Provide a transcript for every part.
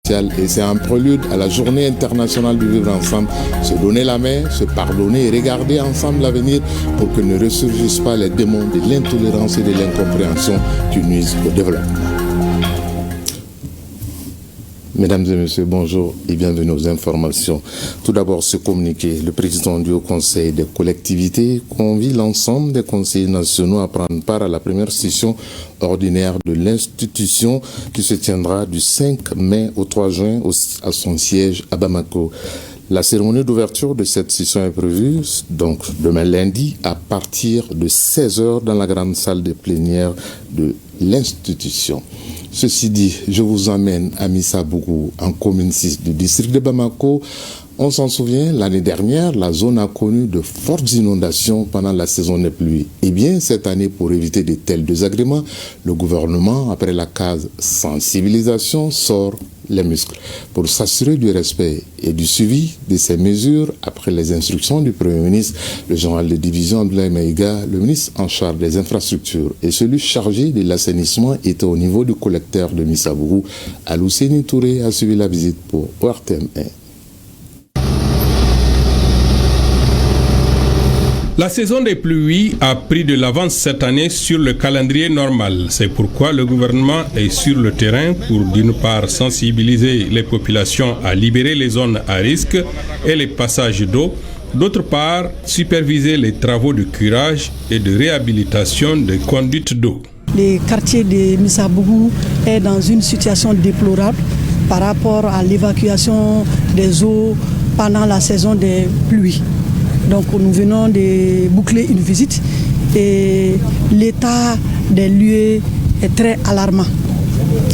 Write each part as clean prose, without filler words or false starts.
Et c'est un prélude à la journée internationale du vivre ensemble, se donner la main, se pardonner et regarder ensemble l'avenir pour que ne ressurgissent pas les démons de l'intolérance et de l'incompréhension qui nuisent au développement. Mesdames et messieurs, bonjour et bienvenue aux informations. Tout d'abord, ce communiqué, le président du Haut Conseil des collectivités convie l'ensemble des conseillers nationaux à prendre part à la première session ordinaire de l'institution qui se tiendra du 5 mai au 3 juin à son siège à Bamako. La cérémonie d'ouverture de cette session est prévue donc demain lundi à partir de 16h dans la grande salle de plénière de l'institution. Ceci dit, je vous emmène à Missabougou, en commune 6 du district de Bamako. On s'en souvient, l'année dernière, la zone a connu de fortes inondations pendant la saison des pluies. Eh bien, cette année, pour éviter de tels désagréments, le gouvernement, après la case sensibilisation, sort les muscles. Pour s'assurer du respect et du suivi de ces mesures, après les instructions du Premier ministre, le général de division Abdoulaye Maïga, le ministre en charge des infrastructures et celui chargé de l'assainissement était au niveau du collecteur de Missabougou. Alousseni Touré a suivi la visite pour ORTM1. La saison des pluies a pris de l'avance cette année sur le calendrier normal. C'est pourquoi le gouvernement est sur le terrain pour d'une part sensibiliser les populations à libérer les zones à risque et les passages d'eau, d'autre part superviser les travaux de curage et de réhabilitation des conduites d'eau. Le quartier de Missabougou est dans une situation déplorable par rapport à l'évacuation des eaux pendant la saison des pluies. Donc nous venons de boucler une visite et l'état des lieux est très alarmant.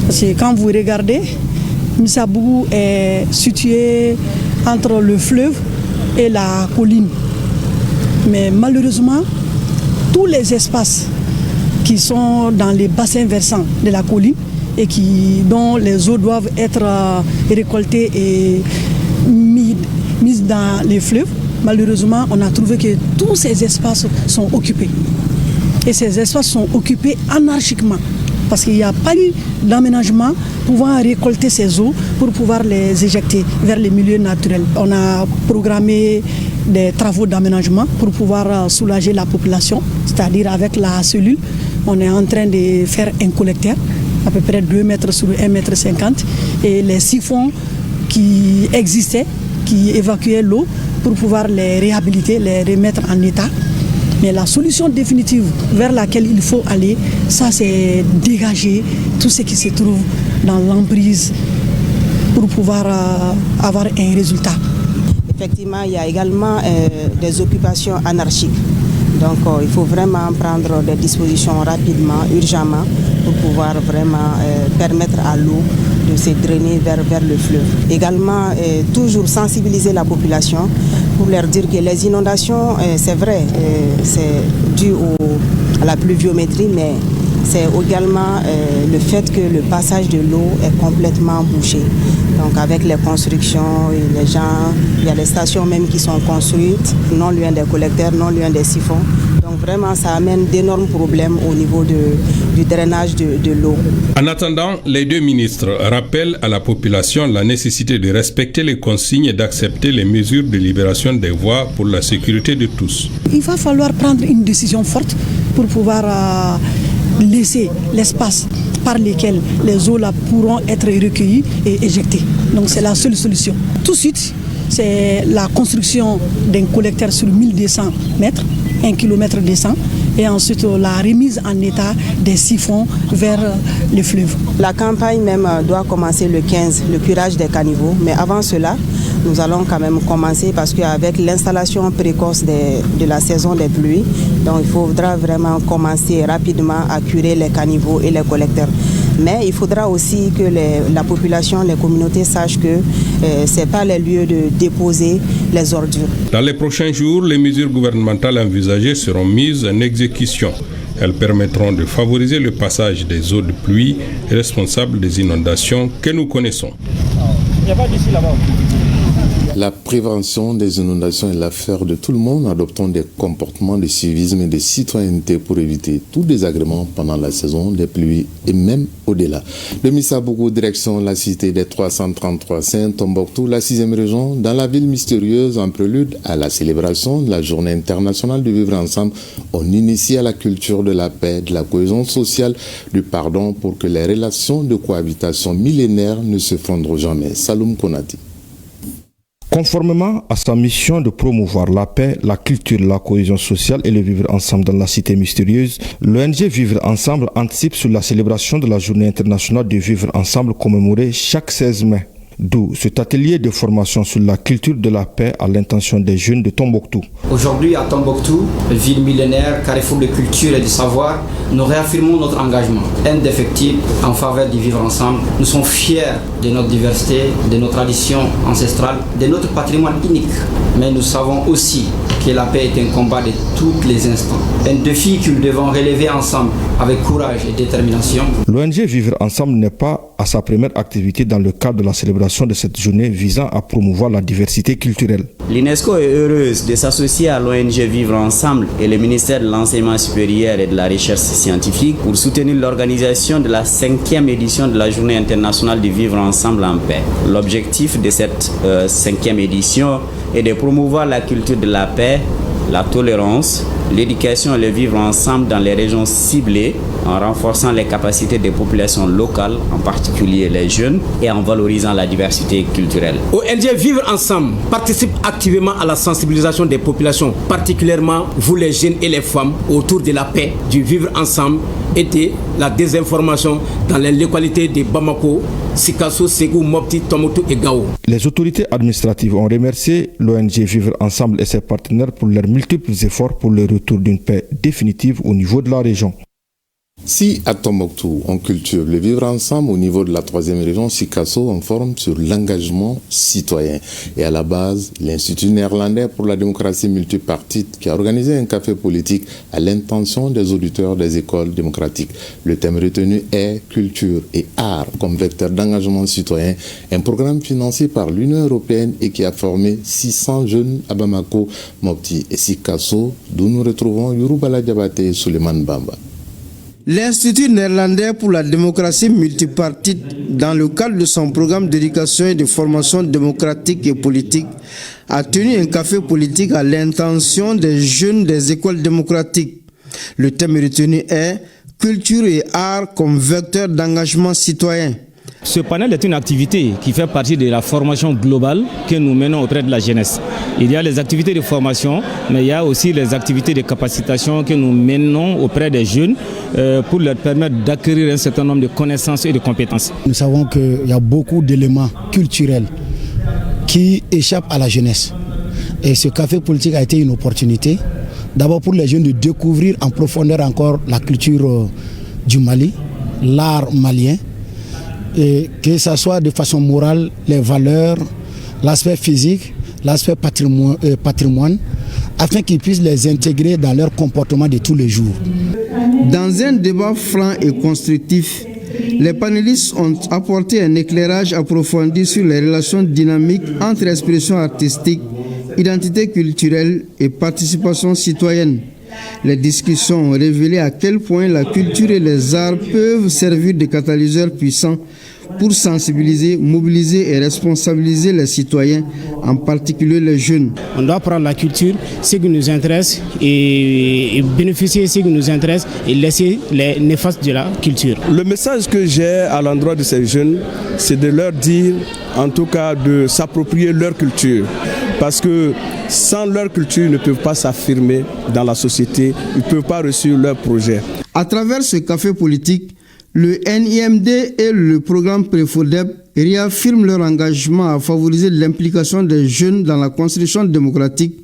Parce que quand vous regardez, Missabougou est situé entre le fleuve et la colline. Mais malheureusement, tous les espaces qui sont dans les bassins versants de la colline et dont les eaux doivent être récoltées et mises dans les fleuves, malheureusement, on a trouvé que tous ces espaces sont occupés. Et ces espaces sont occupés anarchiquement parce qu'il n'y a pas eu d'aménagement pouvant récolter ces eaux pour pouvoir les éjecter vers les milieux naturels. On a programmé des travaux d'aménagement pour pouvoir soulager la population, c'est-à-dire avec la cellule. On est en train de faire un collecteur, à peu près 2 mètres sur 1,50 mètre, et les siphons qui existaient, qui évacuaient l'eau, pour pouvoir les réhabiliter, les remettre en état. Mais la solution définitive vers laquelle il faut aller, ça c'est dégager tout ce qui se trouve dans l'emprise pour pouvoir avoir un résultat. Effectivement, il y a également des occupations anarchiques. Donc il faut vraiment prendre des dispositions rapidement, urgemment, pour pouvoir vraiment permettre à l'eau de se drainer vers le fleuve. Également, toujours sensibiliser la population pour leur dire que les inondations, c'est vrai, c'est dû à la pluviométrie, mais c'est également le fait que le passage de l'eau est complètement bouché. Donc avec les constructions, et les gens, il y a des stations même qui sont construites, non loin des collecteurs, non loin des siphons. Donc vraiment, ça amène d'énormes problèmes au niveau du drainage de l'eau. En attendant, les deux ministres rappellent à la population la nécessité de respecter les consignes et d'accepter les mesures de libération des voies pour la sécurité de tous. Il va falloir prendre une décision forte pour pouvoir laisser l'espace par lesquels les eaux là pourront être recueillies et éjectées. Donc c'est la seule solution. Tout de suite, c'est la construction d'un collecteur sur 1200 mètres, 1 km descend, et ensuite la remise en état des siphons vers le fleuve. La campagne même doit commencer le 15, le curage des caniveaux, mais avant cela, nous allons quand même commencer parce qu'avec l'installation précoce de la saison des pluies, donc il faudra vraiment commencer rapidement à curer les caniveaux et les collecteurs. Mais il faudra aussi que la population, les communautés sachent que ce n'est pas les lieux de déposer les ordures. Dans les prochains jours, les mesures gouvernementales envisagées seront mises en exécution. Elles permettront de favoriser le passage des eaux de pluie responsables des inondations que nous connaissons. Il n'y a pas d'ici là-bas. La prévention des inondations est l'affaire de tout le monde. Adoptons des comportements de civisme et de citoyenneté pour éviter tout désagrément pendant la saison des pluies et même au-delà. De Missabougou, direction la cité des 333 Saint-Tombouctou, la 6e région, dans la ville mystérieuse, en prélude à la célébration de la Journée internationale du vivre ensemble, on initie à la culture de la paix, de la cohésion sociale, du pardon pour que les relations de cohabitation millénaires ne se fondront jamais. Saloum Konati. Conformément à sa mission de promouvoir la paix, la culture, la cohésion sociale et le vivre ensemble dans la cité mystérieuse, l'ONG Vivre Ensemble anticipe sur la célébration de la Journée internationale du vivre ensemble commémorée chaque 16 mai. D'où cet atelier de formation sur la culture de la paix à l'intention des jeunes de Tombouctou. Aujourd'hui à Tombouctou, ville millénaire, carrefour de culture et de savoir, nous réaffirmons notre engagement indéfectible en faveur du vivre ensemble. Nous sommes fiers de notre diversité, de nos traditions ancestrales, de notre patrimoine unique. Mais nous savons aussi que la paix est un combat de tous les instants. Un défi que nous devons relever ensemble avec courage et détermination. L'ONG Vivre Ensemble n'est pas à sa première activité dans le cadre de la célébration de cette journée visant à promouvoir la diversité culturelle. L'UNESCO est heureuse de s'associer à l'ONG Vivre Ensemble et le ministère de l'Enseignement supérieur et de la Recherche scientifique pour soutenir l'organisation de la 5e édition de la Journée internationale du vivre ensemble en paix. L'objectif de cette 5e édition est de promouvoir la culture de la paix, la tolérance, l'éducation et le vivre ensemble dans les régions ciblées en renforçant les capacités des populations locales, en particulier les jeunes, et en valorisant la diversité culturelle. ONG Vivre Ensemble participe activement à la sensibilisation des populations, particulièrement vous les jeunes et les femmes, autour de la paix, du vivre ensemble et de la désinformation dans les localités de Bamako, Sikasso, Ségou, Mopti, Tombouctou et Gao. Les autorités administratives ont remercié l'ONG Vivre Ensemble et ses partenaires pour leurs multiples efforts pour le retour d'une paix définitive au niveau de la région. Si à Tombouctou, on cultive le vivre ensemble, au niveau de la 3e région, Sikasso, on forme sur l'engagement citoyen. Et à la base, l'Institut néerlandais pour la démocratie multipartite qui a organisé un café politique à l'intention des auditeurs des écoles démocratiques. Le thème retenu est culture et art comme vecteur d'engagement citoyen, un programme financé par l'Union européenne et qui a formé 600 jeunes à Bamako, Mopti et Sikasso, d'où nous retrouvons Yourubala Diabate et Suleiman Bamba. L'Institut néerlandais pour la démocratie multipartite, dans le cadre de son programme d'éducation et de formation démocratique et politique, a tenu un café politique à l'intention des jeunes des écoles démocratiques. Le thème retenu est « Culture et art comme vecteur d'engagement citoyen ». Ce panel est une activité qui fait partie de la formation globale que nous menons auprès de la jeunesse. Il y a les activités de formation, mais il y a aussi les activités de capacitation que nous menons auprès des jeunes pour leur permettre d'acquérir un certain nombre de connaissances et de compétences. Nous savons qu'il y a beaucoup d'éléments culturels qui échappent à la jeunesse. Et ce café politique a été une opportunité, d'abord pour les jeunes de découvrir en profondeur encore la culture du Mali, l'art malien, et que ce soit de façon morale, les valeurs, l'aspect physique, l'aspect patrimoine, afin qu'ils puissent les intégrer dans leur comportement de tous les jours. Dans un débat franc et constructif, les panélistes ont apporté un éclairage approfondi sur les relations dynamiques entre expression artistique, identité culturelle et participation citoyenne. Les discussions ont révélé à quel point la culture et les arts peuvent servir de catalyseurs puissants pour sensibiliser, mobiliser et responsabiliser les citoyens, en particulier les jeunes. On doit prendre la culture, ce qui nous intéresse, et bénéficier de ce qui nous intéresse et laisser les néfastes de la culture. Le message que j'ai à l'endroit de ces jeunes, c'est de leur dire, en tout cas, de s'approprier leur culture. Parce que sans leur culture, ils ne peuvent pas s'affirmer dans la société, ils ne peuvent pas réussir leurs projets. À travers ce café politique, le NIMD et le programme Prefodep réaffirment leur engagement à favoriser l'implication des jeunes dans la construction démocratique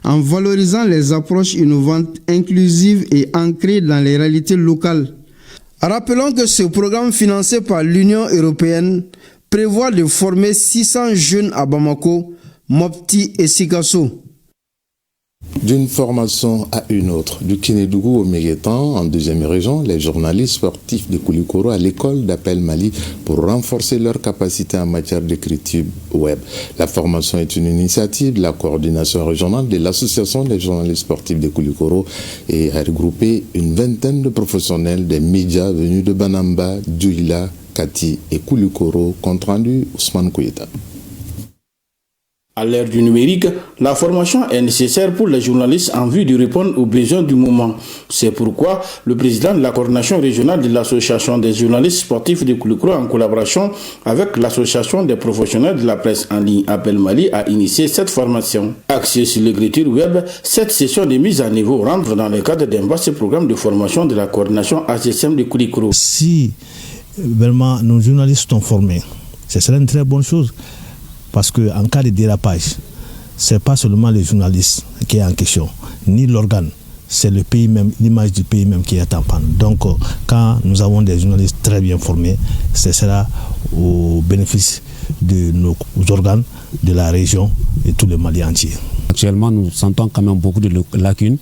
en valorisant les approches innovantes, inclusives et ancrées dans les réalités locales. Rappelons que ce programme financé par l'Union européenne prévoit de former 600 jeunes à Bamako, Mopti et Sikasso. D'une formation à une autre, du Kénédougou au Méguétan, en deuxième région, les journalistes sportifs de Koulikoro à l'école d'Appel Mali pour renforcer leur capacité en matière d'écriture web. La formation est une initiative de la coordination régionale de l'association des journalistes sportifs de Koulikoro et a regroupé une vingtaine de professionnels des médias venus de Banamba, Djouila, Kati et Koulikoro, compte rendu Ousmane Kouyeta. À l'ère du numérique, la formation est nécessaire pour les journalistes en vue de répondre aux besoins du moment. C'est pourquoi le président de la coordination régionale de l'association des journalistes sportifs de Koulikoro, en collaboration avec l'association des professionnels de la presse en ligne Appel Mali, a initié cette formation. Axée sur l'écriture web, cette session de mise à niveau rentre dans le cadre d'un vaste programme de formation de la coordination ACSM de Koulikoro. Si vraiment nos journalistes sont formés, ce serait une très bonne chose. Parce qu'en cas de dérapage, ce n'est pas seulement les journalistes qui est en question, ni l'organe, c'est le pays même, l'image du pays même qui est en panne. Donc, quand nous avons des journalistes très bien formés, ce sera au bénéfice de nos organes, de la région et tout le Mali entier. Actuellement, nous sentons quand même beaucoup de lacunes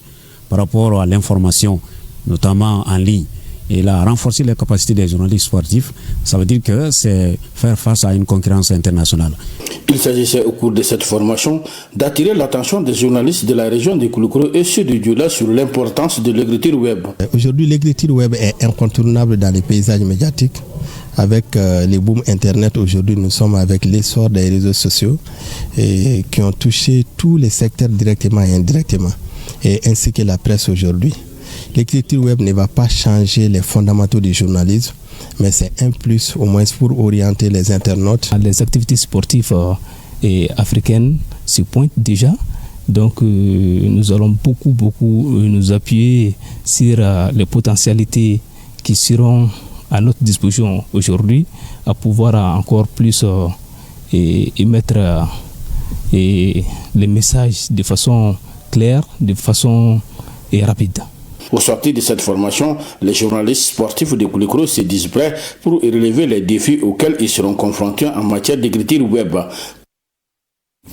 par rapport à l'information, notamment en ligne. Et là, renforcer les capacités des journalistes sportifs, ça veut dire que c'est faire face à une concurrence internationale. Il s'agissait au cours de cette formation d'attirer l'attention des journalistes de la région de Koulikoro et ceux de Djouila sur l'importance de l'écriture web. Aujourd'hui, l'écriture web est incontournable dans les paysages médiatiques. Avec les booms Internet, aujourd'hui, nous sommes avec l'essor des réseaux sociaux qui ont touché tous les secteurs directement et indirectement, et ainsi que la presse aujourd'hui. L'écriture web ne va pas changer les fondamentaux du journalisme, mais c'est un plus au moins pour orienter les internautes. Les activités sportives et africaines se pointent déjà, donc nous allons beaucoup nous appuyer sur les potentialités qui seront à notre disposition aujourd'hui, à pouvoir encore plus émettre les messages de façon claire, de façon rapide. Au sortir de cette formation, les journalistes sportifs de Koulikoro se disent prêts pour relever les défis auxquels ils seront confrontés en matière d'écriture web.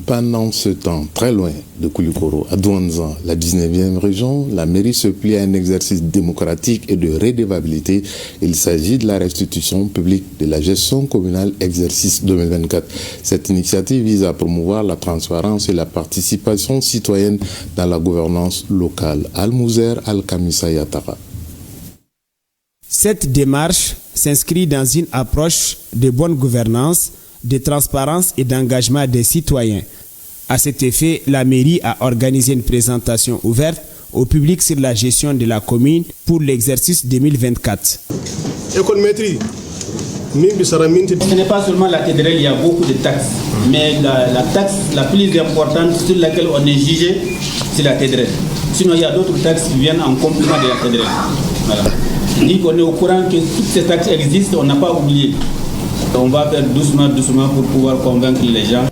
Pendant ce temps, très loin de Koulikoro, à Douanza, la 19e région, la mairie se plie à un exercice démocratique et de redevabilité. Il s'agit de la restitution publique de la gestion communale exercice 2024. Cette initiative vise à promouvoir la transparence et la participation citoyenne dans la gouvernance locale. Al-Mouzer Al-Kamissa Yatara. Cette démarche s'inscrit dans une approche de bonne gouvernance, de transparence et d'engagement des citoyens. À cet effet, la mairie a organisé une présentation ouverte au public sur la gestion de la commune pour l'exercice 2024. Ce n'est pas seulement la TDRL, il y a beaucoup de taxes, mais la taxe la plus importante sur laquelle on est jugé, c'est la TDRL. Sinon, il y a d'autres taxes qui viennent en complément de la TDRL. Voilà. Je dis qu'on est au courant que toutes ces taxes existent, on n'a pas oublié. On va faire doucement pour pouvoir convaincre les gens.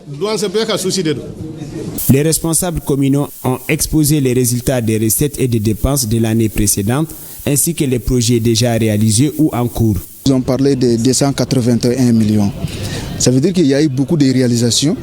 Les responsables communaux ont exposé les résultats des recettes et des dépenses de l'année précédente, ainsi que les projets déjà réalisés ou en cours. Ils ont parlé de 281 millions. Ça veut dire qu'il y a eu beaucoup de réalisations.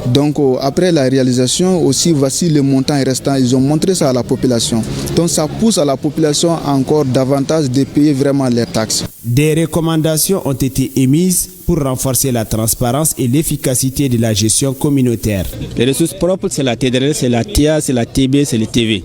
Donc après la réalisation aussi, voici le montant restant. Ils ont montré ça à la population. Donc ça pousse à la population encore davantage de payer vraiment les taxes. Des recommandations ont été émises pour renforcer la transparence et l'efficacité de la gestion communautaire. Les ressources propres, c'est la TDRL, c'est la TIA, c'est la TB, c'est le TV.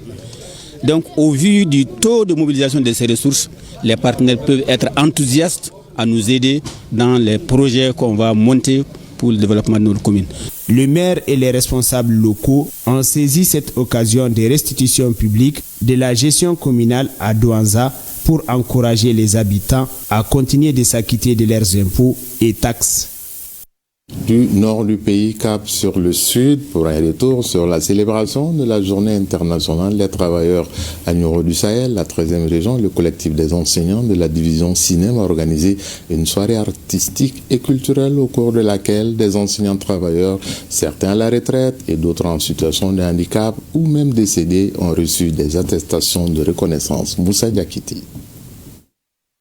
Donc au vu du taux de mobilisation de ces ressources, les partenaires peuvent être enthousiastes à nous aider dans les projets qu'on va monter pour le développement de notre commune. Le maire et les responsables locaux ont saisi cette occasion de restitution publique de la gestion communale à Douanza pour encourager les habitants à continuer de s'acquitter de leurs impôts et taxes. Du nord du pays, cap sur le sud pour un retour sur la célébration de la journée internationale des travailleurs à Nioro du Sahel, la 13e région. Le collectif des enseignants de la division cinéma a organisé une soirée artistique et culturelle au cours de laquelle des enseignants travailleurs, certains à la retraite et d'autres en situation de handicap ou même décédés, ont reçu des attestations de reconnaissance. Moussa Diakiti.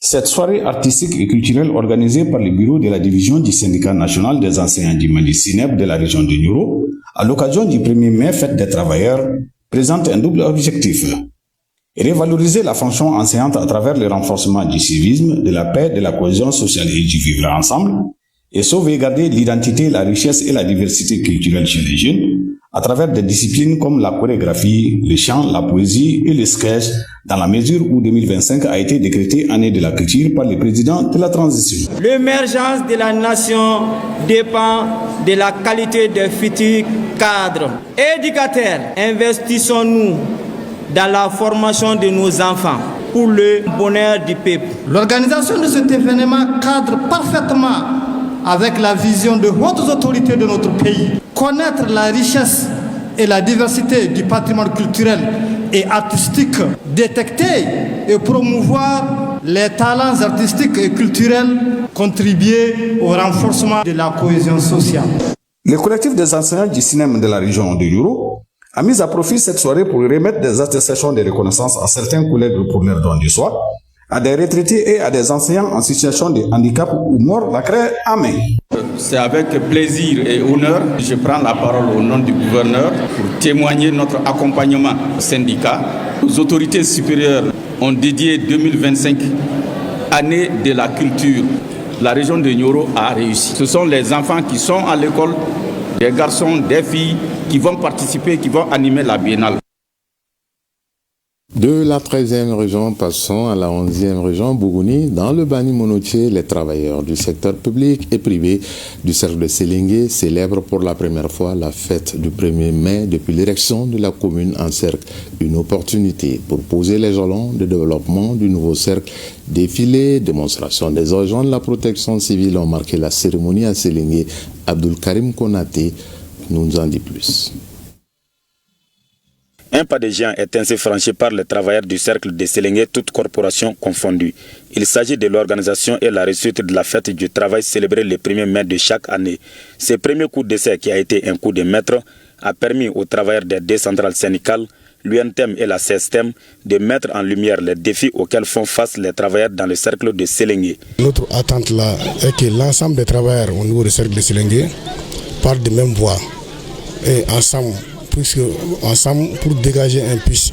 Cette soirée artistique et culturelle organisée par le bureau de la division du syndicat national des enseignants du Mali SINEP de la région de Nioro, à l'occasion du 1er mai, fête des travailleurs, présente un double objectif. Revaloriser la fonction enseignante à travers le renforcement du civisme, de la paix, de la cohésion sociale et du vivre ensemble, et sauvegarder l'identité, la richesse et la diversité culturelle chez les jeunes, à travers des disciplines comme la chorégraphie, le chant, la poésie et le sketch, dans la mesure où 2025 a été décrété année de la culture par le président de la transition. L'émergence de la nation dépend de la qualité des futurs cadres. Éducateurs, investissons-nous dans la formation de nos enfants pour le bonheur du peuple. L'organisation de cet événement cadre parfaitement avec la vision de hautes autorités de notre pays. Connaître la richesse et la diversité du patrimoine culturel et artistique, détecter et promouvoir les talents artistiques et culturels, contribuer au renforcement de la cohésion sociale. Le collectif des enseignants du cinéma de la région de Yoro a mis à profit cette soirée pour remettre des attestations de reconnaissance à certains collègues pour leur don du soir, à des retraités et à des enseignants en situation de handicap ou mort la craie à main. C'est avec plaisir et honneur que je prends la parole au nom du gouverneur pour témoigner notre accompagnement au syndicat. Les autorités supérieures ont dédié 2025 année de la culture. La région de Nioro a réussi. Ce sont les enfants qui sont à l'école, des garçons, des filles qui vont participer, qui vont animer la biennale. De la 13e région, passons à la 11e région, Bougouni. Dans le Bani Monotier, les travailleurs du secteur public et privé du cercle de Sélingué célèbrent pour la première fois la fête du 1er mai depuis l'érection de la commune en cercle. Une opportunité pour poser les jalons de développement du nouveau cercle. Défilé, démonstration des agents de la protection civile ont marqué la cérémonie à Sélingué. Abdul Karim Konaté nous en dit plus. Un pas de géant est ainsi franchi par les travailleurs du cercle de Sélingué, toutes corporations confondues. Il s'agit de l'organisation et la réussite de la fête du travail célébrée le 1er mai de chaque année. Ce premier coup d'essai, qui a été un coup de maître, a permis aux travailleurs des deux centrales syndicales, l'UNTEM et la CSTEM, de mettre en lumière les défis auxquels font face les travailleurs dans le cercle de Sélingué. Notre attente là est que l'ensemble des travailleurs au niveau du cercle de Sélingué parlent de même voix et ensemble pour dégager un puits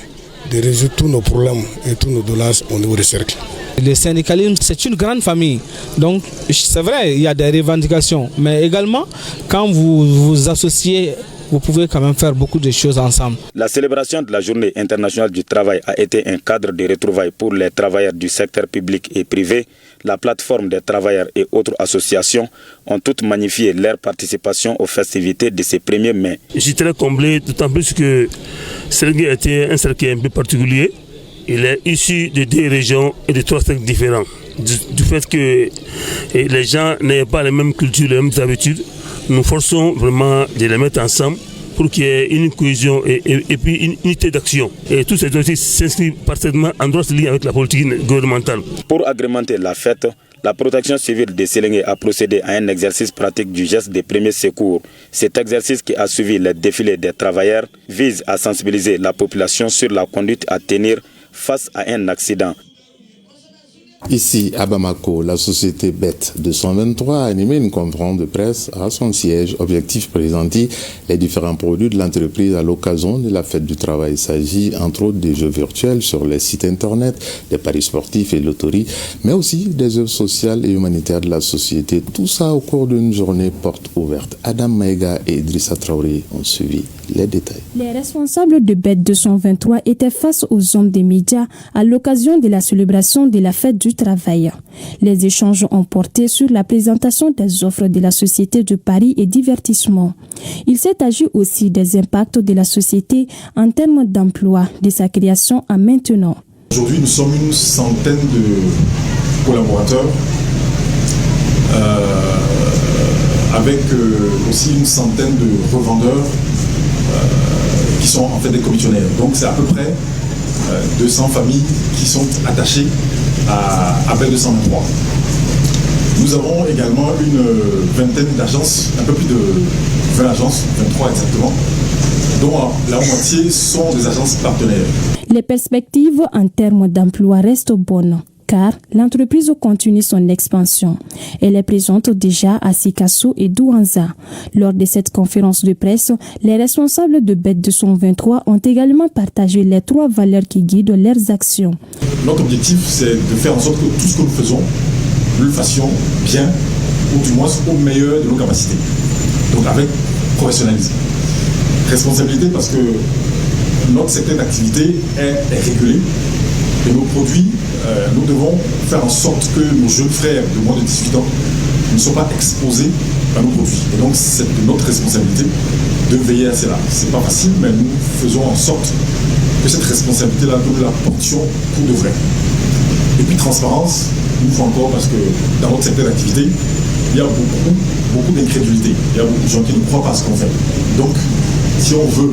de résoudre tous nos problèmes et tous nos doléances au niveau du cercle. Le syndicalisme, c'est une grande famille. Donc, c'est vrai, il y a des revendications. Mais également, quand vous vous associez, vous pouvez quand même faire beaucoup de choses ensemble. La célébration de la Journée internationale du travail a été un cadre de retrouvailles pour les travailleurs du secteur public et privé. La plateforme des travailleurs et autres associations ont toutes magnifié leur participation aux festivités de ce 1er mai. Je suis très comblé, d'autant plus que Sélingué était un cercle un peu particulier. Il est issu de 2 régions et de 3 cercles différents. Du fait que les gens n'aient pas les mêmes cultures, les mêmes habitudes, nous forçons vraiment de les mettre ensemble pour qu'il y ait une cohésion et puis une unité d'action. Et tous ces dossiers s'inscrivent parfaitement en droite ligne avec la politique gouvernementale. Pour agrémenter la fête, la protection civile de Sélingué a procédé à un exercice pratique du geste de premier secours. Cet exercice, qui a suivi les défilés des travailleurs, vise à sensibiliser la population sur la conduite à tenir face à un accident. Ici, à Bamako, la société BET 223 a animé une conférence de presse à son siège. Objectif, présenter les différents produits de l'entreprise à l'occasion de la fête du travail. Il s'agit entre autres des jeux virtuels sur les sites internet, des paris sportifs et loteries, mais aussi des œuvres sociales et humanitaires de la société. Tout ça au cours d'une journée porte ouverte. Adam Maïga et Idrissa Traoré ont suivi les détails. Les responsables de BET 223 étaient face aux hommes des médias à l'occasion de la célébration de la fête du travail. Les échanges ont porté sur la présentation des offres de la société de paris et divertissement. Il s'est agi aussi des impacts de la société en termes d'emploi, de sa création à maintenant. Aujourd'hui, nous sommes une centaine de collaborateurs avec aussi une centaine de revendeurs qui sont en fait des commissionnaires. Donc c'est à peu près 200 familles qui sont attachées à BET 223. Nous avons également une vingtaine d'agences, un peu plus de 20 agences, 23 exactement, dont la moitié sont des agences partenaires. Les perspectives en termes d'emploi restent bonnes, car l'entreprise continue son expansion. Elle est présente déjà à Sikasso et Douanza. Lors de cette conférence de presse, les responsables de BET 223 ont également partagé les 3 valeurs qui guident leurs actions. Notre objectif, c'est de faire en sorte que tout ce que nous faisons, nous le fassions bien, ou du moins au meilleur de nos capacités. Donc avec professionnalisme. Responsabilité parce que notre secteur d'activité est régulé et nos produits, nous devons faire en sorte que nos jeunes frères de moins de 18 ans ne soient pas exposés à nos produits. Et donc c'est notre responsabilité de veiller à cela. C'est pas facile, mais nous faisons en sorte que cette responsabilité-là, nous la portions pour de vrai. Et puis transparence, une fois encore, parce que dans notre secteur d'activité, il y a beaucoup d'incrédulité. Il y a beaucoup de gens qui ne croient pas à ce qu'on fait. Donc, si on veut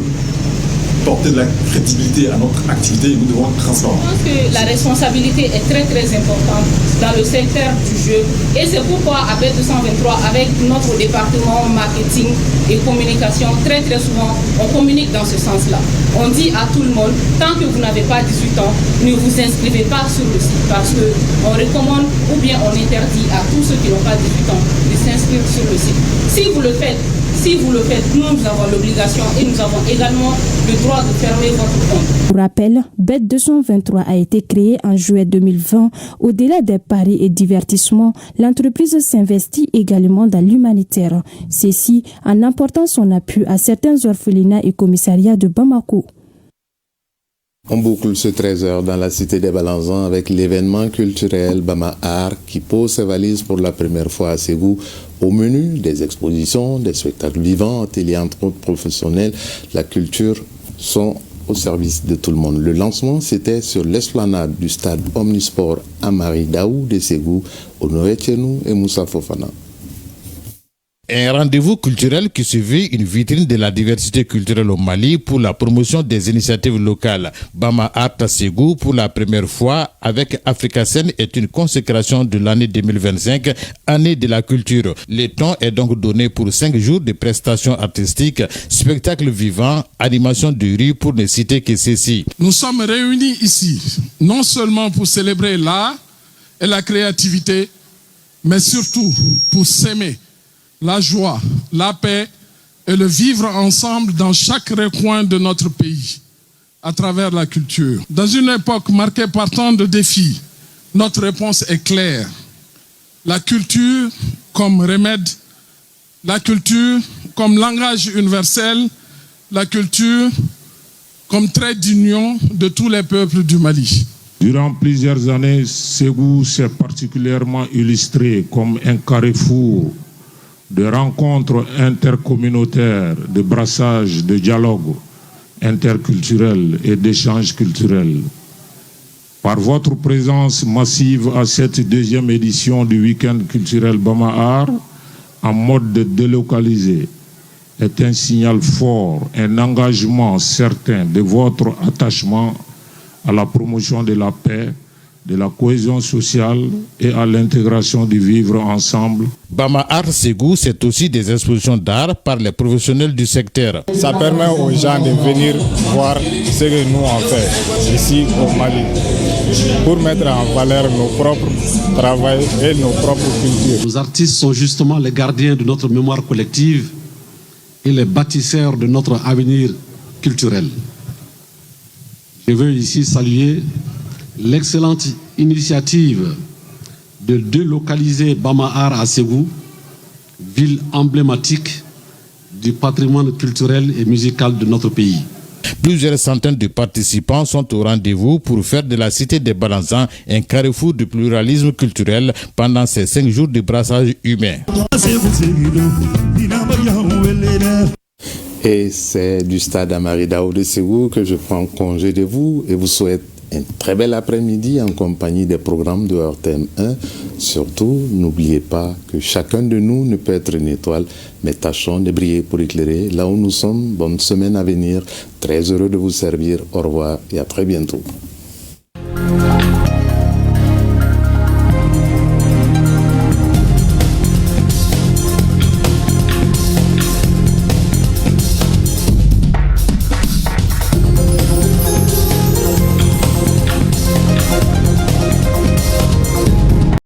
porter de la crédibilité à notre activité, nous devons être transparents. Je pense que la responsabilité est très très importante dans le secteur du jeu. Et c'est pourquoi à BET 223, avec notre département marketing et communication, très très souvent, on communique dans ce sens-là. On dit à tout le monde, tant que vous n'avez pas 18 ans, ne vous inscrivez pas sur le site parce qu'on recommande ou bien on interdit à tous ceux qui n'ont pas 18 ans de s'inscrire sur le site. Si vous le faites, nous avons l'obligation et nous avons également le droit de fermer votre compte. Pour rappel, BET 223 a été créée en juillet 2020. Au-delà des paris et divertissements, l'entreprise s'investit également dans l'humanitaire. Ceci en apportant son appui à certains orphelinats et commissariats de Bamako. On boucle ce 13h dans la cité des Balanzans avec l'événement culturel Bama Art qui pose ses valises pour la première fois à Ségou. Au menu, des expositions, des spectacles vivants, ateliers entre autres professionnels. La culture sont au service de tout le monde. Le lancement, c'était sur l'esplanade du stade Omnisport Amari Daou de Ségou, Honoré Tchenou et Moussa Fofana. Un rendez-vous culturel qui se veut une vitrine de la diversité culturelle au Mali pour la promotion des initiatives locales. Bama Art à Ségou pour la première fois avec Africacen est une consécration de l'année 2025, année de la culture. Le temps est donc donné pour 5 jours de prestations artistiques, spectacles vivants, animations de rue pour ne citer que ceci. Nous sommes réunis ici, non seulement pour célébrer l'art et la créativité, mais surtout pour s'aimer. La joie, la paix et le vivre ensemble dans chaque recoin de notre pays, à travers la culture. Dans une époque marquée par tant de défis, notre réponse est claire. La culture comme remède, la culture comme langage universel, la culture comme trait d'union de tous les peuples du Mali. Durant plusieurs années, Ségou s'est particulièrement illustré comme un carrefour de rencontres intercommunautaires, de brassage, de dialogue interculturel et d'échanges culturels. Par votre présence massive à cette 2e édition du week-end culturel Bama Art, en mode de délocalisé, est un signal fort, un engagement certain de votre attachement à la promotion de la paix, de la cohésion sociale et à l'intégration du vivre ensemble. Bama Art Ségou, c'est aussi des expositions d'art par les professionnels du secteur. Ça permet aux gens de venir voir ce que nous on fait ici au Mali pour mettre en valeur nos propres travaux et nos propres cultures. Nos artistes sont justement les gardiens de notre mémoire collective et les bâtisseurs de notre avenir culturel. Je veux ici saluer l'excellente initiative de délocaliser Bama Art à Ségou, ville emblématique du patrimoine culturel et musical de notre pays. Plusieurs centaines de participants sont au rendez-vous pour faire de la cité des Balanzans un carrefour de pluralisme culturel pendant ces 5 jours de brassage humain. Et c'est du stade Amari Daou de Ségou que je prends congé de vous et vous souhaite un très bel après-midi en compagnie des programmes de RTM 1. Surtout, n'oubliez pas que chacun de nous ne peut être une étoile, mais tâchons de briller pour éclairer là où nous sommes. Bonne semaine à venir. Très heureux de vous servir. Au revoir et à très bientôt.